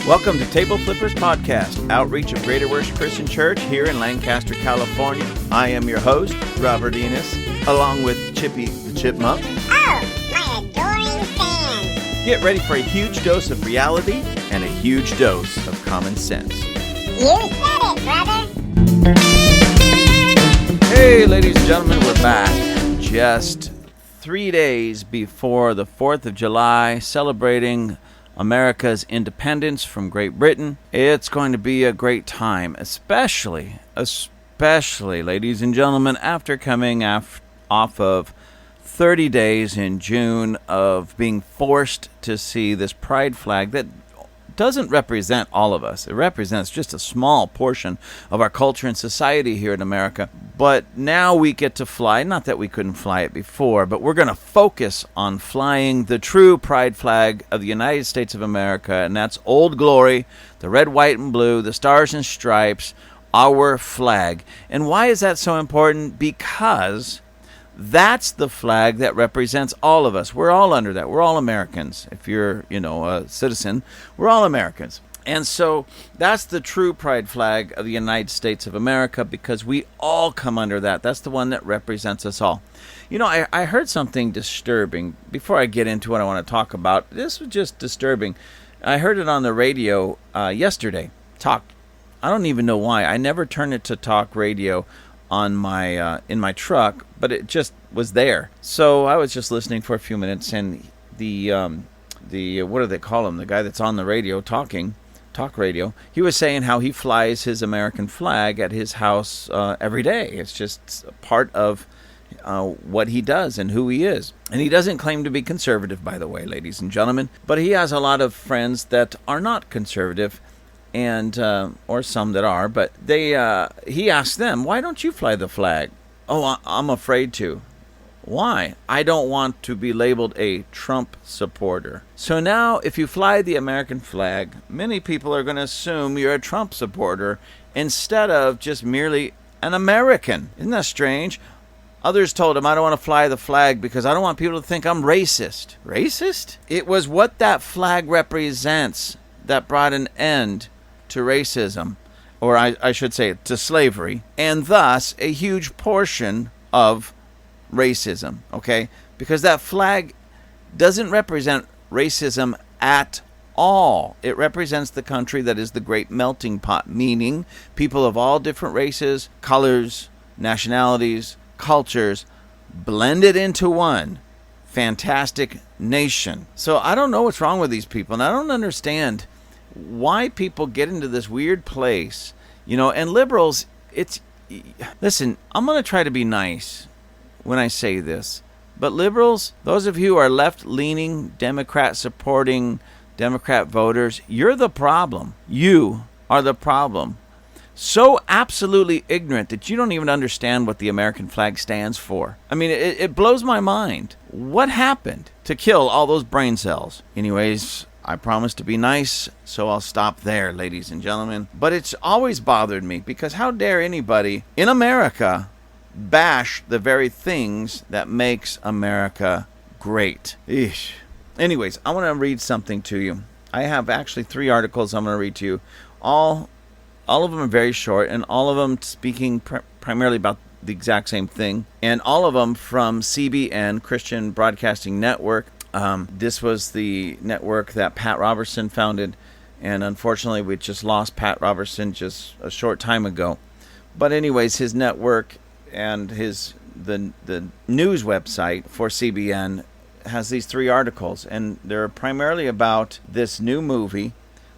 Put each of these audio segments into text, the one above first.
Welcome to Table Flippers Podcast, outreach of Greater Worship Christian Church here in Lancaster, California. I am your host, Robert Enos, along with Chippy the Chipmunk. Oh, my adoring fans. Get ready for a huge dose of reality and a huge dose of common sense. You said it, brother. Hey, ladies and gentlemen, we're back. Just 3 days before the 4th of July, celebrating America's independence from Great Britain. It's going to be a great time, especially, ladies and gentlemen, after coming off of 30 days in June of being forced to see this pride flag that doesn't represent all of us. It represents just a small portion of our culture and society here in America. But now we get to fly, not that we couldn't fly it before, but we're going to focus on flying the true pride flag of the United States of America, and that's Old Glory, the red, white, and blue, the stars and stripes, our flag. And why is that so important? Because that's the flag that represents all of us. We're all under that. We're all Americans. If you're, a citizen, we're all Americans. And so that's the true pride flag of the United States of America because we all come under that. That's the one that represents us all. I heard something disturbing. Before I get into what I want to talk about, this was just disturbing. I heard it on the radio yesterday. I don't even know why. I never turn it to talk radio on my in my truck, but it just was there. So I was just listening for a few minutes, and the what do they call him? The guy that's on the radio talk radio. He was saying how he flies his American flag at his house every day. It's just part of what he does and who he is. And he doesn't claim to be conservative, by the way, ladies and gentlemen. But he has a lot of friends that are not conservative, and or some that are, but he asked them, why don't you fly the flag? Oh, I'm afraid to. Why? I don't want to be labeled a Trump supporter. So now, if you fly the American flag, many people are going to assume you're a Trump supporter instead of just merely an American. Isn't that strange? Others told him, I don't want to fly the flag because I don't want people to think I'm racist. Racist? It was what that flag represents that brought an end to racism, or I should say to slavery, and thus a huge portion of racism, okay? Because that flag doesn't represent racism at all. It represents the country that is the great melting pot, meaning people of all different races, colors, nationalities, cultures, blended into one fantastic nation. So I don't know what's wrong with these people, and I don't understand why people get into this weird place, and liberals, listen, I'm going to try to be nice when I say this, but liberals, those of you who are left-leaning, Democrat-supporting, Democrat voters, you're the problem. You are the problem. So absolutely ignorant that you don't even understand what the American flag stands for. I mean, it blows my mind. What happened to kill all those brain cells? Anyways, I promise to be nice, so I'll stop there, ladies and gentlemen. But it's always bothered me, because how dare anybody in America bash the very things that makes America great? Eesh. Anyways, I want to read something to you. I have actually 3 articles I'm going to read to you. All of them are very short, and all of them speaking primarily about the exact same thing, and all of them from CBN, Christian Broadcasting Network. This was the network that Pat Robertson founded, and unfortunately we just lost Pat Robertson just a short time ago. But anyways, his network and the news website for CBN has these 3 articles, and they're primarily about this new movie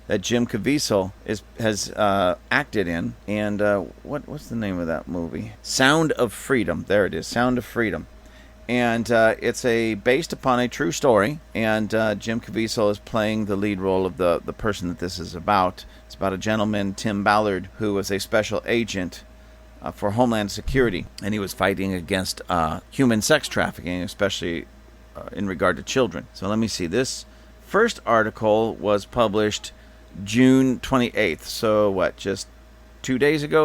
that Jim Caviezel has acted in, and what's the name of that movie? Sound of Freedom. There it is, Sound of Freedom. And it's based upon a true story, and Jim Caviezel is playing the lead role of the person that this is about. It's about a gentleman, Tim Ballard, who was a special agent for Homeland Security, and he was fighting against human sex trafficking, especially in regard to children. So let me see. This first article was published June 28th, so just 3 days ago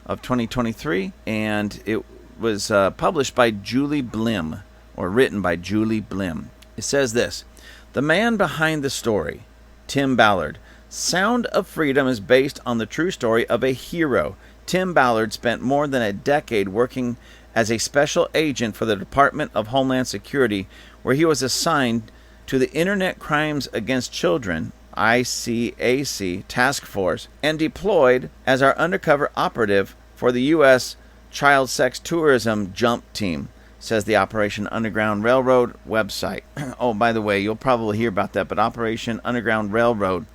of 2023, and it was published by Julie Blim, or written by Julie Blim. It says this: the man behind the story, Tim Ballard. Sound of Freedom is based on the true story of a hero. Tim Ballard spent more than a decade working as a special agent for the Department of Homeland Security, where he was assigned to the Internet Crimes Against Children ICAC task force and deployed as our undercover operative for the U.S. Child Sex Tourism Jump Team, says the Operation Underground Railroad website. Oh, by the way, you'll probably hear about that, but Operation Underground Railroad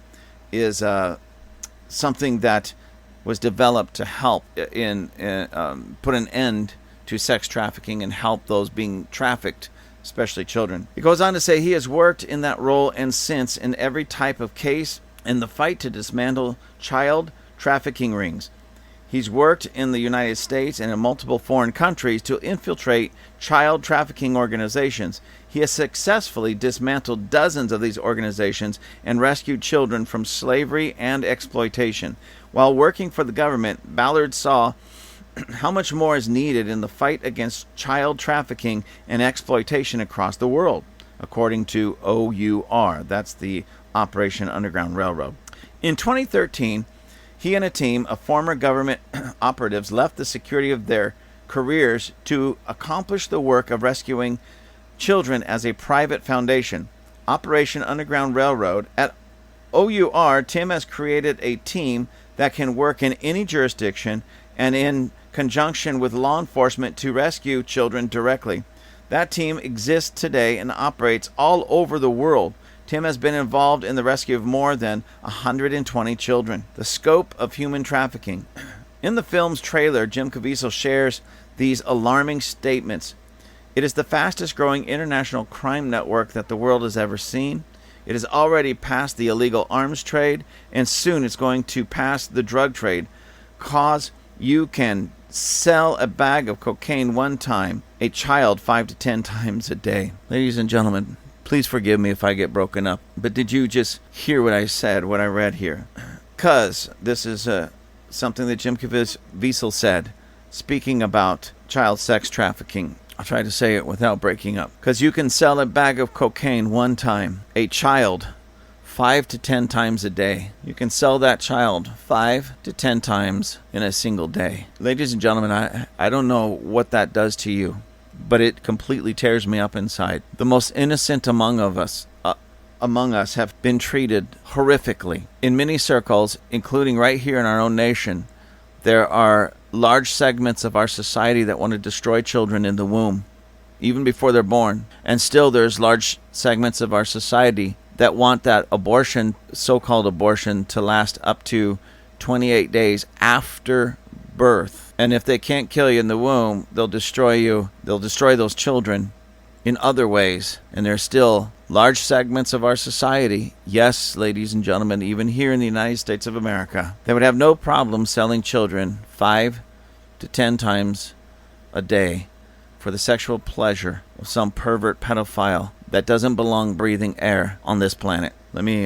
is something that was developed to help put an end to sex trafficking and help those being trafficked, especially children. He goes on to say he has worked in that role and since in every type of case in the fight to dismantle child trafficking rings. He's worked in the United States and in multiple foreign countries to infiltrate child trafficking organizations. He has successfully dismantled dozens of these organizations and rescued children from slavery and exploitation. While working for the government, Ballard saw how much more is needed in the fight against child trafficking and exploitation across the world, according to OUR. That's the Operation Underground Railroad. In 2013, he and a team of former government operatives left the security of their careers to accomplish the work of rescuing children as a private foundation. Operation Underground Railroad. At OUR, Tim has created a team that can work in any jurisdiction and in conjunction with law enforcement to rescue children directly. That team exists today and operates all over the world. Tim has been involved in the rescue of more than 120 children. The scope of human trafficking. In the film's trailer, Jim Caviezel shares these alarming statements. It is the fastest growing international crime network that the world has ever seen. It has already passed the illegal arms trade, and soon it's going to pass the drug trade. Cause you can sell a bag of cocaine one time, a child 5 to 10 times a day. Ladies and gentlemen, please forgive me if I get broken up, but did you just hear what I said, what I read here? Because this is something that Jim Caviezel said, speaking about child sex trafficking. I'll try to say it without breaking up. Because you can sell a bag of cocaine one time, a child 5 to 10 times a day. You can sell that child 5 to 10 times in a single day. Ladies and gentlemen, I don't know what that does to you, but it completely tears me up inside. The most innocent among us have been treated horrifically. In many circles, including right here in our own nation, there are large segments of our society that want to destroy children in the womb, even before they're born. And still there's large segments of our society that want that abortion, so-called abortion, to last up to 28 days after birth. And if they can't kill you in the womb, they'll destroy you. They'll destroy those children in other ways. And there's still large segments of our society, yes, ladies and gentlemen, even here in the United States of America, that would have no problem selling children 5 to 10 times a day for the sexual pleasure of some pervert pedophile that doesn't belong breathing air on this planet. Let me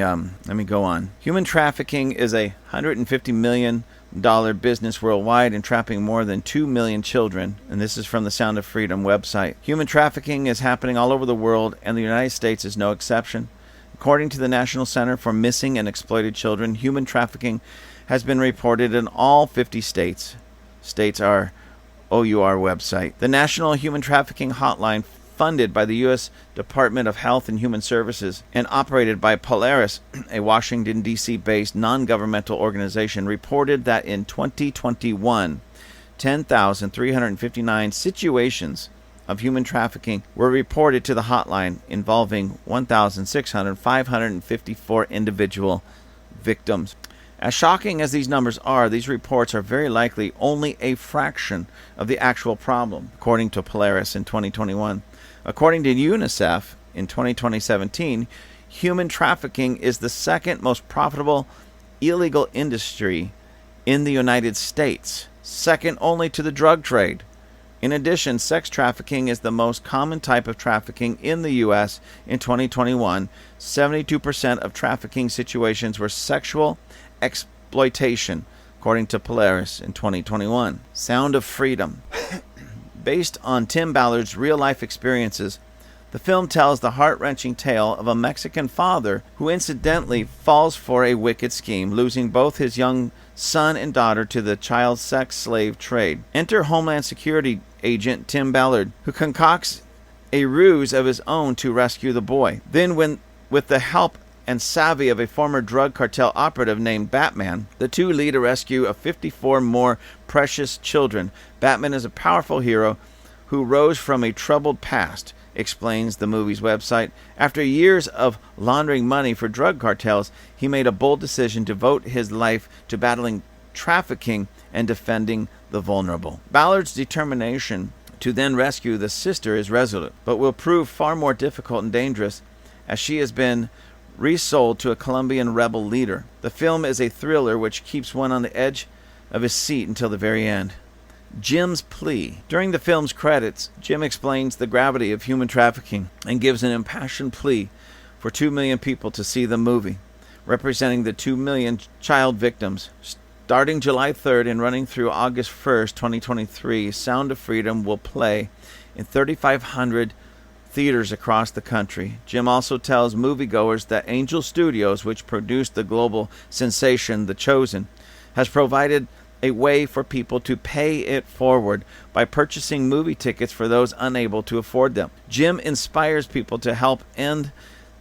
go on. Human trafficking is a $150 million business worldwide, entrapping more than 2 million children, and this is from the Sound of Freedom website. Human trafficking is happening all over the world, and the United States is no exception. According to the National Center for Missing and Exploited Children, human trafficking has been reported in all 50 states. States are OUR website. The National Human Trafficking Hotline, funded by the U.S. Department of Health and Human Services and operated by Polaris, a Washington, D.C. based non-governmental organization, reported that in 2021, 10,359 situations of human trafficking were reported to the hotline, involving 554 individual victims. As shocking as these numbers are, these reports are very likely only a fraction of the actual problem, according to Polaris in 2021. According to UNICEF in 2017, human trafficking is the second most profitable illegal industry in the United States, second only to the drug trade. In addition, sex trafficking is the most common type of trafficking in the U.S. in 2021. 72% of trafficking situations were sexual exploitation, according to Polaris in 2021. Sound of Freedom. Based on Tim Ballard's real-life experiences, The film tells the heart-wrenching tale of a Mexican father who incidentally falls for a wicked scheme, losing both his young son and daughter to the child sex slave trade. Enter Homeland Security agent Tim Ballard, who concocts a ruse of his own to rescue the boy. Then, with the help and savvy of a former drug cartel operative named Batman, the two lead a rescue of 54 more precious children. Batman is a powerful hero who rose from a troubled past, explains the movie's website. After years of laundering money for drug cartels, he made a bold decision to devote his life to battling trafficking and defending the vulnerable. Ballard's determination to then rescue the sister is resolute, but will prove far more difficult and dangerous as she has been resold to a Colombian rebel leader. The film is a thriller which keeps one on the edge of his seat until the very end. Jim's plea. During the film's credits, Jim explains the gravity of human trafficking and gives an impassioned plea for 2 million people to see the movie, representing the 2 million child victims. Starting July 3rd and running through August 1st, 2023, Sound of Freedom will play in 3,500 theaters across the country. Jim also tells moviegoers that Angel Studios, which produced the global sensation The Chosen, has provided a way for people to pay it forward by purchasing movie tickets for those unable to afford them. Jim inspires people to help end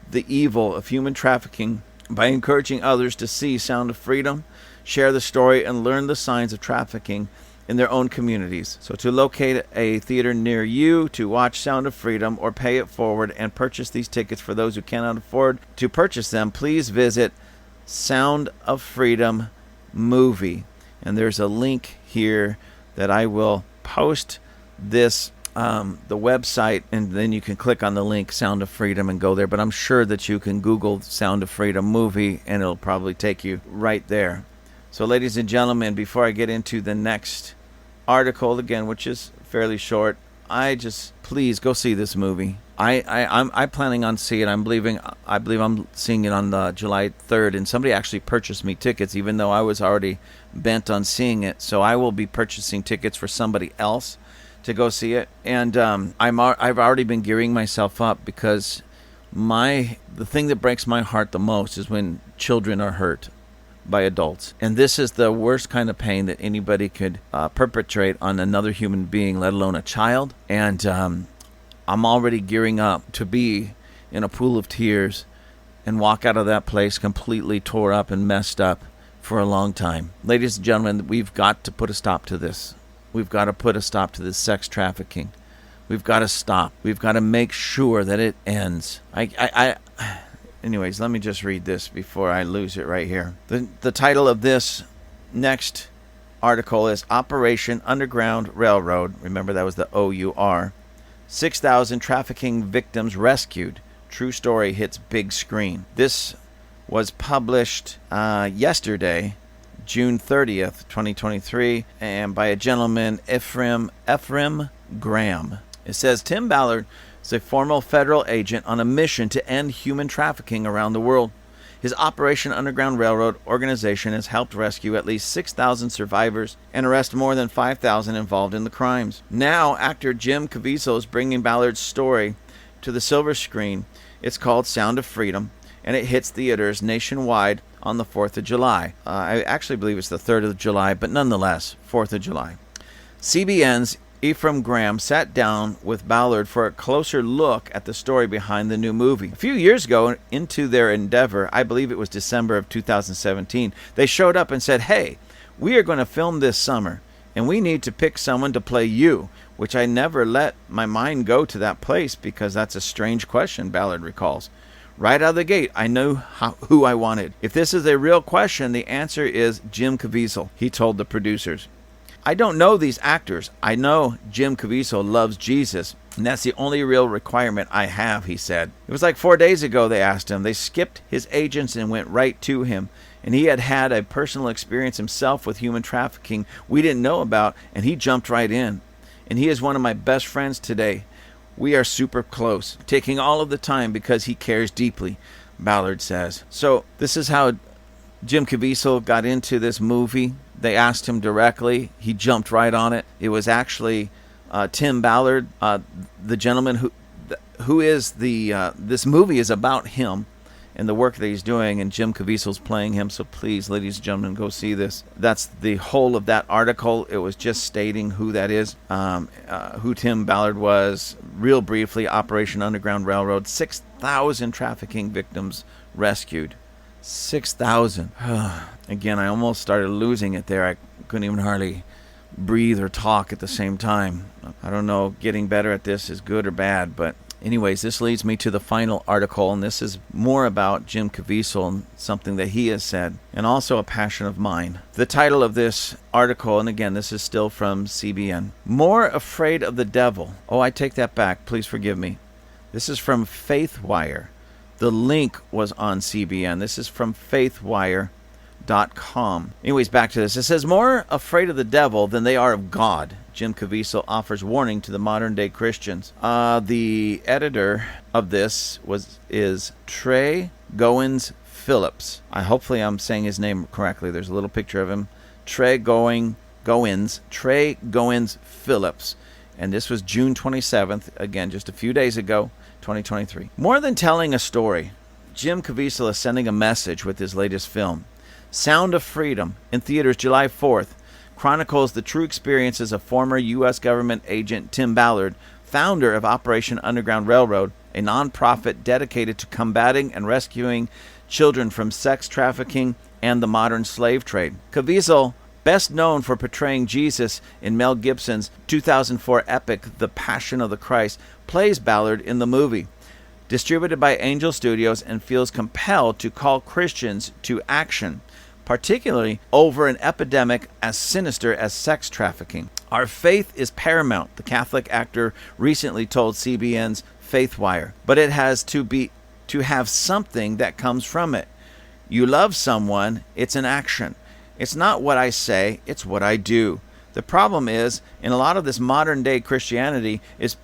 the evil of human trafficking by encouraging others to see Sound of Freedom, share the story, and learn the signs of trafficking in their own communities. So to locate a theater near you to watch Sound of Freedom or pay it forward and purchase these tickets for those who cannot afford to purchase them, please visit Sound of Freedom Movie. And there's a link here that I will post this, the website, and then you can click on the link Sound of Freedom and go there. But I'm sure that you can Google Sound of Freedom Movie and it'll probably take you right there. So ladies and gentlemen, before I get into the next article again, which is fairly short, please go see this movie. I'm planning on seeing it. I believe I'm seeing it on July 3rd, and somebody actually purchased me tickets, even though I was already bent on seeing it. So I will be purchasing tickets for somebody else to go see it, and I've already been gearing myself up because the thing that breaks my heart the most is when children are hurt by adults, and this is the worst kind of pain that anybody could perpetrate on another human being, let alone a child. And I'm already gearing up to be in a pool of tears and walk out of that place completely tore up and messed up for a long time. Ladies and gentlemen, we've got to put a stop to this. We've got to put a stop to this sex trafficking. We've got to stop. We've got to make sure that it ends. Anyways, let me just read this before I lose it right here. The title of this next article is Operation Underground Railroad. Remember, that was the OUR. 6,000 trafficking victims rescued. True story hits big screen. This was published yesterday, June 30th, 2023, and by a gentleman, Ephraim Graham. It says, Tim Ballard is a former federal agent on a mission to end human trafficking around the world. His Operation Underground Railroad organization has helped rescue at least 6,000 survivors and arrest more than 5,000 involved in the crimes. Now, actor Jim Caviezel is bringing Ballard's story to the silver screen. It's called Sound of Freedom, and it hits theaters nationwide on the 4th of July. I actually believe it's the 3rd of July, but nonetheless, 4th of July. CBN's Ephraim Graham sat down with Ballard for a closer look at the story behind the new movie. A few years ago, into their endeavor, I believe it was December of 2017, they showed up and said, hey, we are going to film this summer, and we need to pick someone to play you, which I never let my mind go to that place because that's a strange question, Ballard recalls. Right out of the gate, I knew who I wanted. If this is a real question, the answer is Jim Caviezel, he told the producers. I don't know these actors. I know Jim Caviezel loves Jesus, and that's the only real requirement I have, he said. It was like 4 days ago they asked him. They skipped his agents and went right to him. And he had a personal experience himself with human trafficking we didn't know about, and he jumped right in. And he is one of my best friends today. We are super close, taking all of the time because he cares deeply, Ballard says. So this is how Jim Caviezel got into this movie. They asked him directly. He jumped right on it. It was actually Tim Ballard, the gentleman who is this movie is about him and the work that he's doing, and Jim Caviezel's playing him. So please, ladies and gentlemen, go see this. That's the whole of that article. It was just stating who that is, who Tim Ballard was. Real briefly, Operation Underground Railroad, 6,000 trafficking victims rescued. 6,000. Again, I almost started losing it there. I couldn't even hardly breathe or talk at the same time. I don't know, getting better at this is good or bad, but anyways, this leads me to the final article, and this is more about Jim Caviezel and something that he has said, and also a passion of mine. The title of this article, and again, this is still from CBN, More Afraid of the Devil. Oh, I take that back. Please forgive me. This is from FaithWire. The link was on CBN. This is from FaithWire.com. Anyways, back to this. It says, more afraid of the devil than they are of God. Jim Caviezel offers warning to the modern-day Christians. The editor of this is Trey Goins Phillips. Hopefully I'm saying his name correctly. There's a little picture of him. Trey Goins Phillips. And this was June 27th, again, just a few days ago, 2023. More than telling a story, Jim Caviezel is sending a message with his latest film. Sound of Freedom, in theaters July 4th, chronicles the true experiences of former U.S. government agent Tim Ballard, founder of Operation Underground Railroad, a nonprofit dedicated to combating and rescuing children from sex trafficking and the modern slave trade. Caviezel, best known for portraying Jesus in Mel Gibson's 2004 epic The Passion of the Christ, plays Ballard in the movie. Distributed by Angel Studios, and feels compelled to call Christians to action, particularly over an epidemic as sinister as sex trafficking. Our faith is paramount, the Catholic actor recently told CBN's FaithWire, but it has to have something that comes from it. You love someone, it's an action. It's not what I say, it's what I do. The problem is, in a lot of this modern day Christianity, is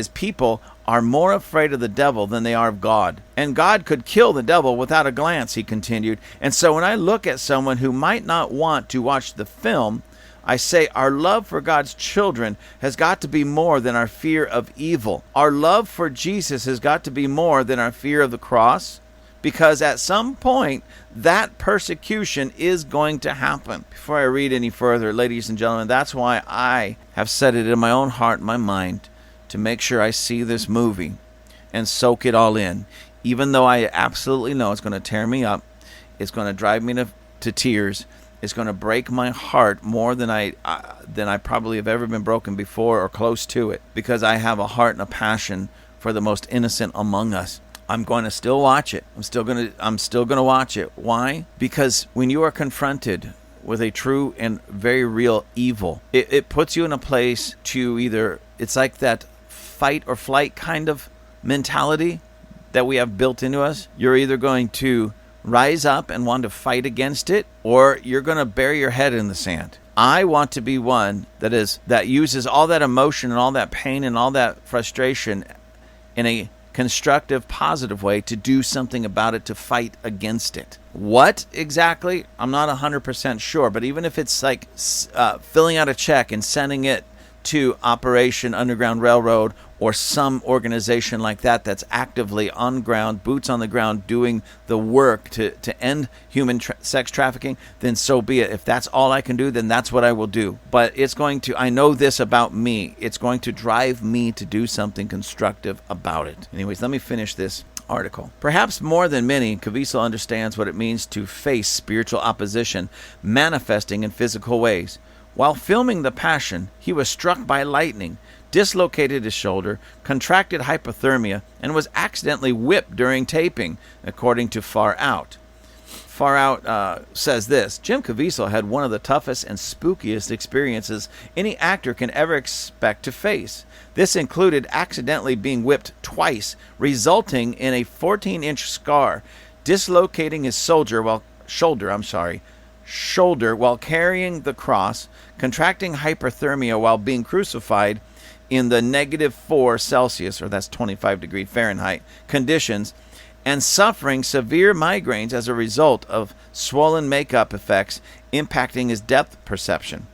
people are more afraid of the devil than they are of God. And God could kill the devil without a glance, he continued. And so when I look at someone who might not want to watch the film, I say our love for God's children has got to be more than our fear of evil. Our love for Jesus has got to be more than our fear of the cross, because at some point that persecution is going to happen. Before I read any further, ladies and gentlemen, that's why I have set it in my own heart and my mind to make sure I see this movie and soak it all in, even though I absolutely know it's going to tear me up, it's going to drive me to tears, it's going to break my heart more than I probably have ever been broken before or close to it, because I have a heart and a passion for the most innocent among us. I'm going to still watch it. I'm still going to watch it. Why? Because when you are confronted with a true and very real evil, it puts you in a place to either, it's like that fight or flight kind of mentality that we have built into us. You're either going to rise up and want to fight against it, or you're going to bury your head in the sand. I want to be one that uses all that emotion and all that pain and all that frustration in a constructive, positive way to do something about it, to fight against it. What exactly? I'm not 100% sure, but even if it's like filling out a check and sending it to Operation Underground Railroad or some organization like that that's actively on ground, boots on the ground, doing the work to end human sex trafficking, then so be it. If that's all I can do, then that's what I will do. But it's going to, I know this about me, it's going to drive me to do something constructive about it. Anyways, let me finish this article. Perhaps more than many, Caviezel understands what it means to face spiritual opposition manifesting in physical ways. While filming The Passion, he was struck by lightning, dislocated his shoulder, contracted hypothermia, and was accidentally whipped during taping, according to Far Out. Far Out says this: Jim Caviezel had one of the toughest and spookiest experiences any actor can ever expect to face. This included accidentally being whipped twice, resulting in a 14-inch scar, dislocating his shoulder while carrying the cross, contracting hyperthermia while being crucified in the -4 Celsius, or that's 25 degree Fahrenheit, conditions, and suffering severe migraines as a result of swollen makeup effects impacting his depth perception.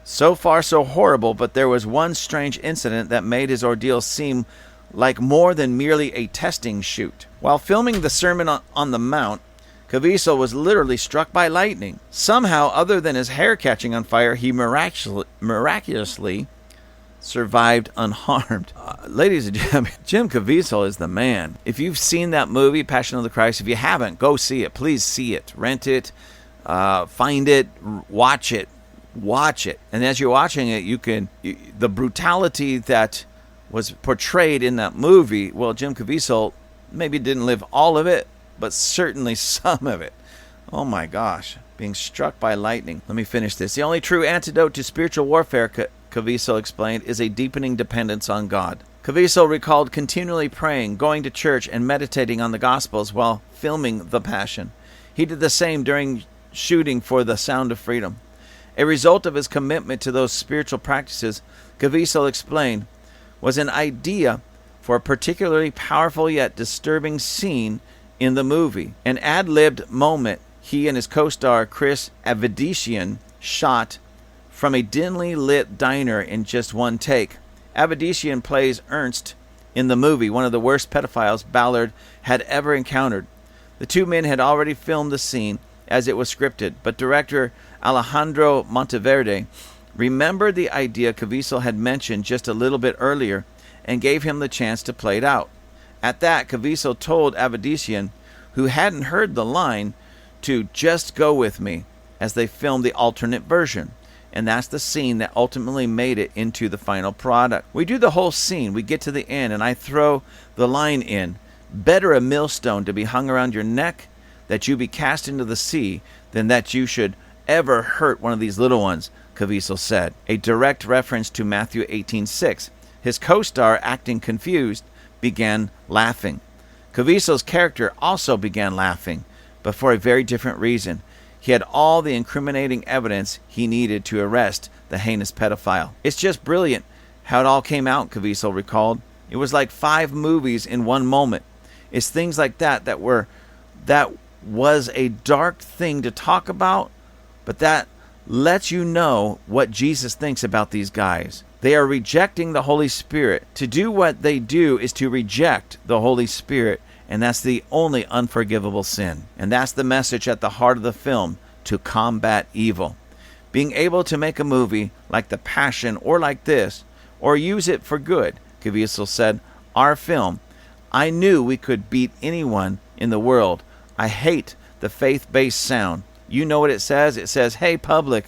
So far so horrible, but there was one strange incident that made his ordeal seem like more than merely a testing shoot. While filming the Sermon on the Mount, Caviezel was literally struck by lightning. Somehow, other than his hair catching on fire, he miraculously survived unharmed. Ladies and gentlemen, Jim Caviezel is the man. If you've seen that movie, Passion of the Christ, if you haven't, go see it. Please see it. Rent it. Find it. Watch it. Watch it. And as you're watching it, the brutality that was portrayed in that movie, well, Jim Caviezel maybe didn't live all of it, but certainly some of it. Oh my gosh, being struck by lightning. Let me finish this. The only true antidote to spiritual warfare, Caviezel explained, is a deepening dependence on God. Caviezel recalled continually praying, going to church, and meditating on the Gospels while filming The Passion. He did the same during shooting for The Sound of Freedom. A result of his commitment to those spiritual practices, Caviezel explained, was an idea for a particularly powerful yet disturbing scene in the movie. An ad-libbed moment he and his co-star Chris Avedissian shot from a dimly lit diner in just one take. Avedissian plays Ernst in the movie, one of the worst pedophiles Ballard had ever encountered. The two men had already filmed the scene as it was scripted, but director Alejandro Monteverde remembered the idea Caviezel had mentioned just a little bit earlier and gave him the chance to play it out. At that, Caviezel told Avedissian, who hadn't heard the line, to just go with me as they filmed the alternate version. And that's the scene that ultimately made it into the final product. We do the whole scene. We get to the end, and I throw the line in, "Better a millstone to be hung around your neck, that you be cast into the sea, than that you should ever hurt one of these little ones," Caviezel said, a direct reference to Matthew 18:6. His co-star, acting confused, began laughing. Caviezel's character also began laughing, but for a very different reason. He had all the incriminating evidence he needed to arrest the heinous pedophile. "It's just brilliant how it all came out," Caviezel recalled. "It was like 5 movies in one moment. It's things like that was a dark thing to talk about, but that lets you know what Jesus thinks about these guys. They are rejecting the Holy Spirit. To do what they do is to reject the Holy Spirit, and that's the only unforgivable sin. And that's the message at the heart of the film, to combat evil. Being able to make a movie like The Passion or like this, or use it for good," Caviezel said, "our film, I knew we could beat anyone in the world. I hate the faith-based sound. You know what it says? It says, 'Hey, public,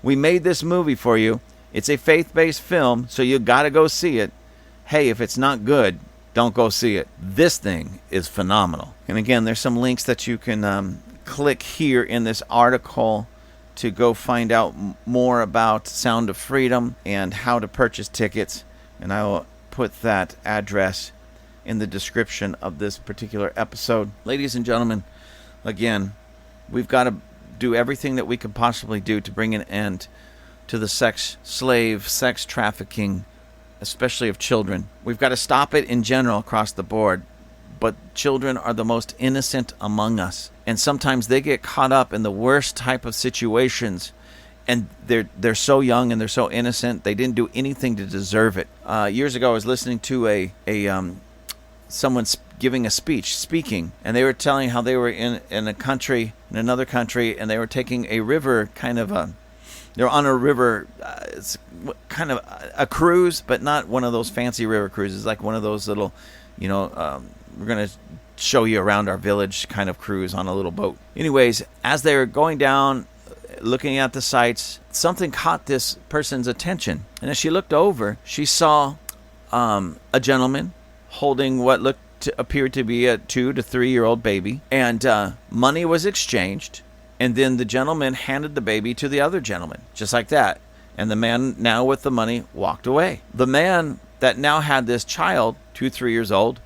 we made this movie for you. It's a faith-based film, so you got to go see it. Hey, if it's not good, don't go see it.' This thing is phenomenal." And again, there's some links that you can click here in this article to go find out more about Sound of Freedom and how to purchase tickets. And I will put that address in the description of this particular episode. Ladies and gentlemen, again, we've got to do everything that we could possibly do to bring an end to the sex trafficking, especially of children. We've got to stop it in general across the board. But children are the most innocent among us. And sometimes they get caught up in the worst type of situations. And they're so young and they're so innocent. They didn't do anything to deserve it. Years ago, I was listening to someone giving a speaking, and they were telling how they were in another country, and they were taking a river, they're on a river, it's kind of a cruise, but not one of those fancy river cruises, like one of those little, we're going to show you around our village kind of cruise on a little boat. Anyways, as they were going down, looking at the sights, something caught this person's attention. And as she looked over, she saw a gentleman holding what appeared to be a 2 to 3 year old baby. And money was exchanged. And then the gentleman handed the baby to the other gentleman, just like that. And the man, now with the money, walked away. The man that now had this child, 2, 3 years old,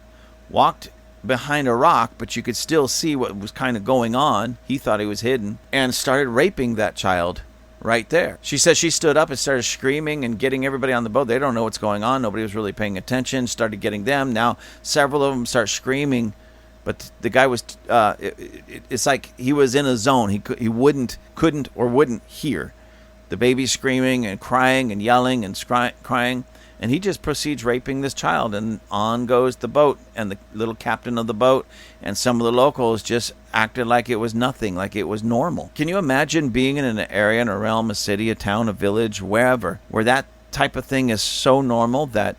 walked behind a rock, but you could still see what was kind of going on. He thought he was hidden, and started raping that child right there. She says she stood up and started screaming and getting everybody on the boat. They don't know what's going on. Nobody was really paying attention. Started getting them. Now several of them start screaming, but the guy was, it's like he was in a zone. He couldn't or wouldn't hear. The baby's screaming and crying and yelling and crying. And he just proceeds raping this child, and on goes the boat, and the little captain of the boat and some of the locals just acted like it was nothing, like it was normal. Can you imagine being in an area, in a realm, a city, a town, a village, wherever, where that type of thing is so normal that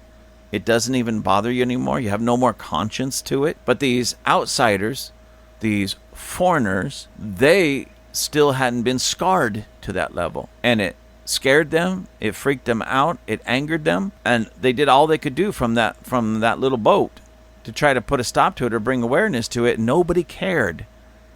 it doesn't even bother you anymore? You have no more conscience to it. But these outsiders, these foreigners, they still hadn't been scarred to that level. And it scared them, it freaked them out, it angered them, and they did all they could do from that little boat to try to put a stop to it or bring awareness to it. Nobody cared.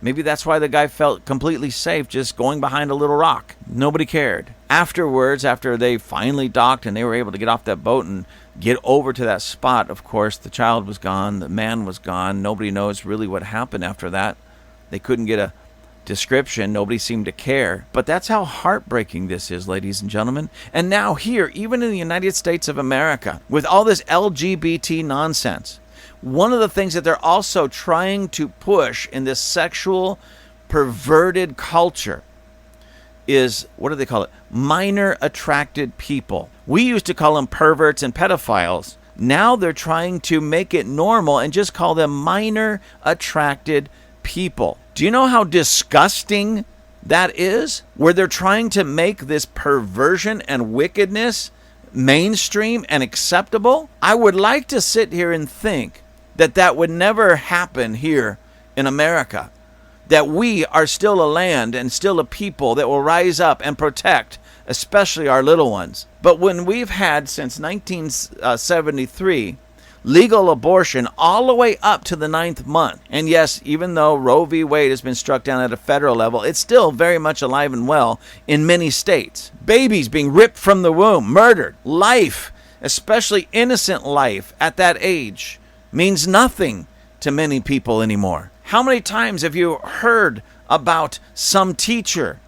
Maybe that's why the guy felt completely safe just going behind a little rock. Nobody cared. Afterwards, after they finally docked and they were able to get off that boat and get over to that spot, of course, the child was gone, the man was gone. Nobody knows really what happened after that. They couldn't get a description. Nobody seemed to care. But that's how heartbreaking this is, ladies and gentlemen. And now here, even in the United States of America, with all this LGBT nonsense, one of the things that they're also trying to push in this sexual perverted culture is, what do they call it? Minor attracted people. We used to call them perverts and pedophiles. Now they're trying to make it normal and just call them minor attracted people. Do you know how disgusting that is? Where they're trying to make this perversion and wickedness mainstream and acceptable? I would like to sit here and think that that would never happen here in America. That we are still a land and still a people that will rise up and protect, especially our little ones. But when we've had, since 1973, legal abortion all the way up to the 9th month. And yes, even though Roe v. Wade has been struck down at a federal level, it's still very much alive and well in many states. Babies being ripped from the womb, murdered. Life, especially innocent life at that age, means nothing to many people anymore. How many times have you heard about some teacher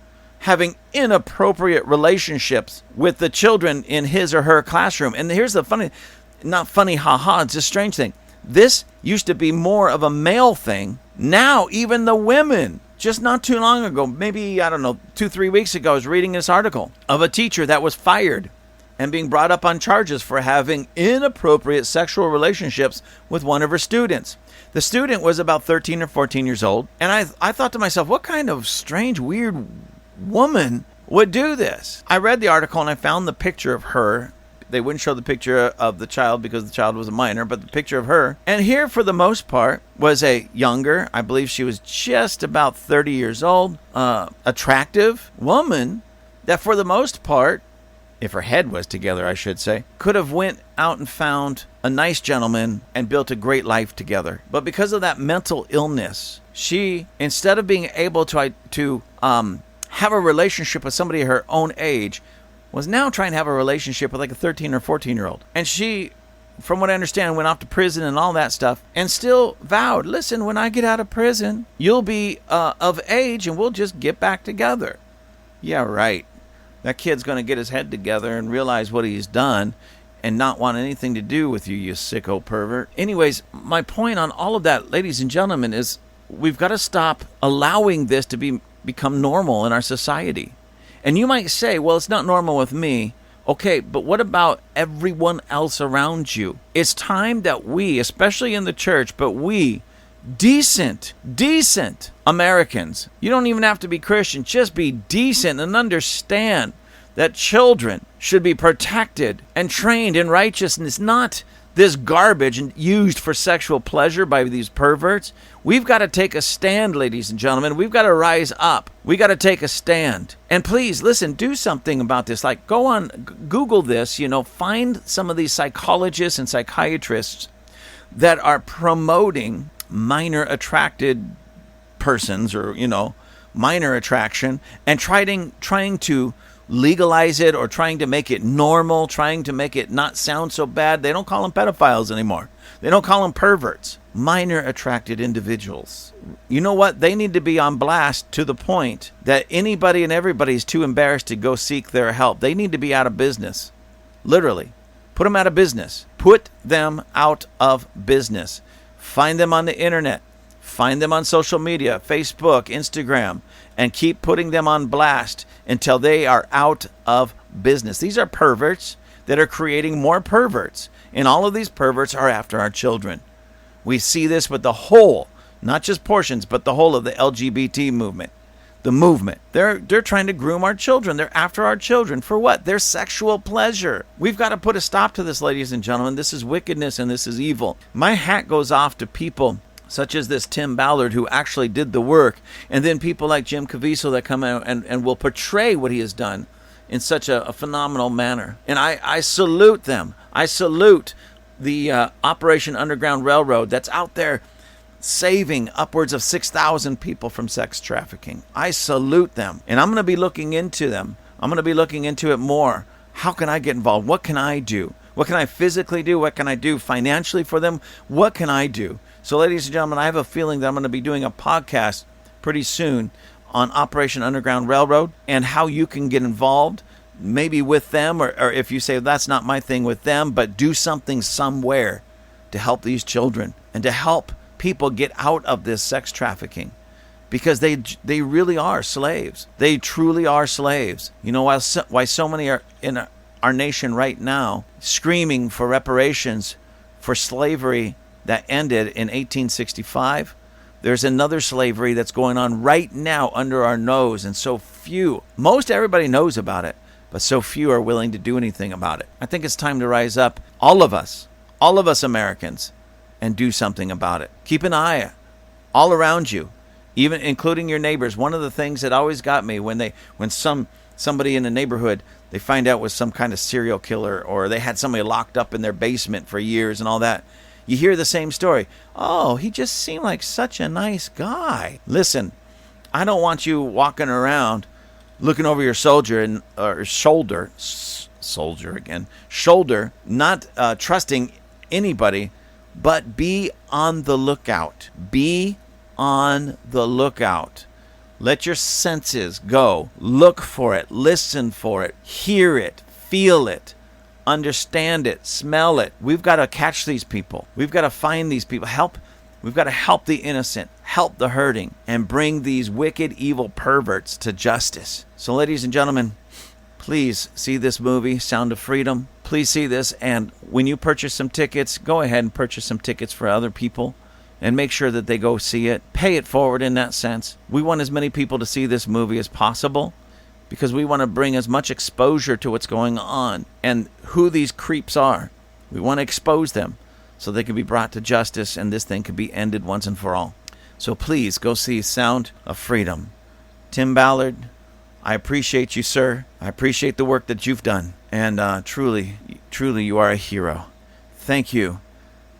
having inappropriate relationships with the children in his or her classroom? And here's the funny, not funny, haha, it's a strange thing. This used to be more of a male thing. Now, even the women, just not too long ago, maybe, 2-3 weeks ago, I was reading this article of a teacher that was fired and being brought up on charges for having inappropriate sexual relationships with one of her students. The student was about 13 or 14 years old, and I thought to myself, what kind of strange, weird woman would do this? I read the article and I found the picture of her. They wouldn't show the picture of the child because the child was a minor, but the picture of her. And here, for the most part, was a younger, I believe she was just about 30 years old, attractive woman that for the most part, if her head was together, I should say, could have went out and found a nice gentleman and built a great life together. But because of that mental illness, she, instead of being able to have a relationship with somebody her own age, was now trying to have a relationship with like a 13 or 14-year-old. And she, from what I understand, went off to prison and all that stuff and still vowed, listen, when I get out of prison, you'll be of age and we'll just get back together. Yeah, right. That kid's going to get his head together and realize what he's done and not want anything to do with you, you sicko pervert. Anyways, my point on all of that, ladies and gentlemen, is we've got to stop allowing this to become normal in our society. And you might say, well, it's not normal with me. Okay, but what about everyone else around you? It's time that we, especially in the church, but we, decent Americans, you don't even have to be Christian, just be decent and understand that children should be protected and trained in righteousness, not this garbage and used for sexual pleasure by these perverts. We've got to take a stand, ladies and gentlemen. We've got to rise up. We got to take a stand. And please, listen, do something about this. Like, go on, Google this, find some of these psychologists and psychiatrists that are promoting minor attracted persons or, minor attraction and trying to legalize it or trying to make it normal, trying to make it not sound so bad. They don't call them pedophiles anymore. They don't call them perverts. Minor attracted individuals. You know what? They need to be on blast to the point that anybody and everybody is too embarrassed to go seek their help. They need to be out of business. Literally. Put them out of business. Put them out of business. Find them on the internet. Find them on social media, Facebook, Instagram, and keep putting them on blast until they are out of business. These are perverts that are creating more perverts, and all of these perverts are after our children. We see this with the whole, not just portions, but the whole of the LGBT movement. The movement. They're trying to groom our children. They're after our children. For what? Their sexual pleasure. We've got to put a stop to this, ladies and gentlemen. This is wickedness and this is evil. My hat goes off to people such as this Tim Ballard, who actually did the work, and then people like Jim Caviezel that come out and will portray what he has done in such a phenomenal manner. And I salute them. I salute the Operation Underground Railroad that's out there saving upwards of 6,000 people from sex trafficking. I salute them. And I'm going to be looking into them. I'm going to be looking into it more. How can I get involved? What can I do? What can I physically do? What can I do financially for them? What can I do? So, ladies and gentlemen, I have a feeling that I'm going to be doing a podcast pretty soon on Operation Underground Railroad and how you can get involved, maybe with them, or if you say that's not my thing, with them, but do something somewhere to help these children and to help people get out of this sex trafficking, because they really are slaves. They truly are slaves. You know why so many are in our nation right now screaming for reparations for slavery that ended in 1865? There's another slavery that's going on right now under our nose, and so few, most everybody knows about it, but so few are willing to do anything about it. I think it's time to rise up, all of us Americans, and do something about it. Keep an eye all around you, even including your neighbors. One of the things that always got me when somebody in the neighborhood, they find out was some kind of serial killer, or they had somebody locked up in their basement for years and all that. You hear the same story. Oh, he just seemed like such a nice guy. Listen, I don't want you walking around looking over your shoulder, not trusting anybody. But be on the lookout. Be on the lookout. Let your senses go. Look for it. Listen for it. Hear it. Feel it. Understand it. Smell it. We've got to catch these people. We've got to find these people. We've got to help the innocent, help the hurting, and bring these wicked, evil perverts to justice. So, ladies and gentlemen, please see this movie, Sound of Freedom. Please see this, and when you purchase some tickets, go ahead and purchase some tickets for other people and make sure that they go see it. Pay it forward in that sense. We want as many people to see this movie as possible because we want to bring as much exposure to what's going on and who these creeps are. We want to expose them so they can be brought to justice and this thing can be ended once and for all. So please go see Sound of Freedom. Tim Ballard, I appreciate you, sir. I appreciate the work that you've done. And truly, you are a hero. Thank you,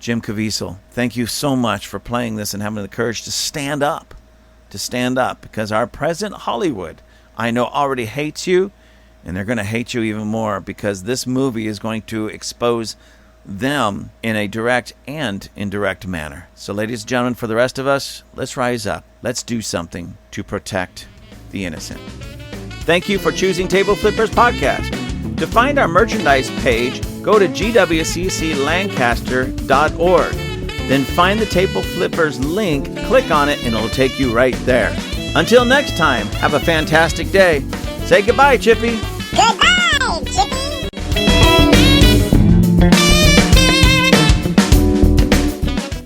Jim Caviezel. Thank you so much for playing this and having the courage to stand up. Because our present Hollywood, I know, already hates you. And they're going to hate you even more because this movie is going to expose them in a direct and indirect manner. So, ladies and gentlemen, for the rest of us, let's rise up. Let's do something to protect the innocent. Thank you for choosing Table Flippers Podcast. To find our merchandise page, go to gwcclancaster.org. Then find the Table Flippers link, click on it, and it'll take you right there. Until next time, have a fantastic day. Say goodbye, Chippy.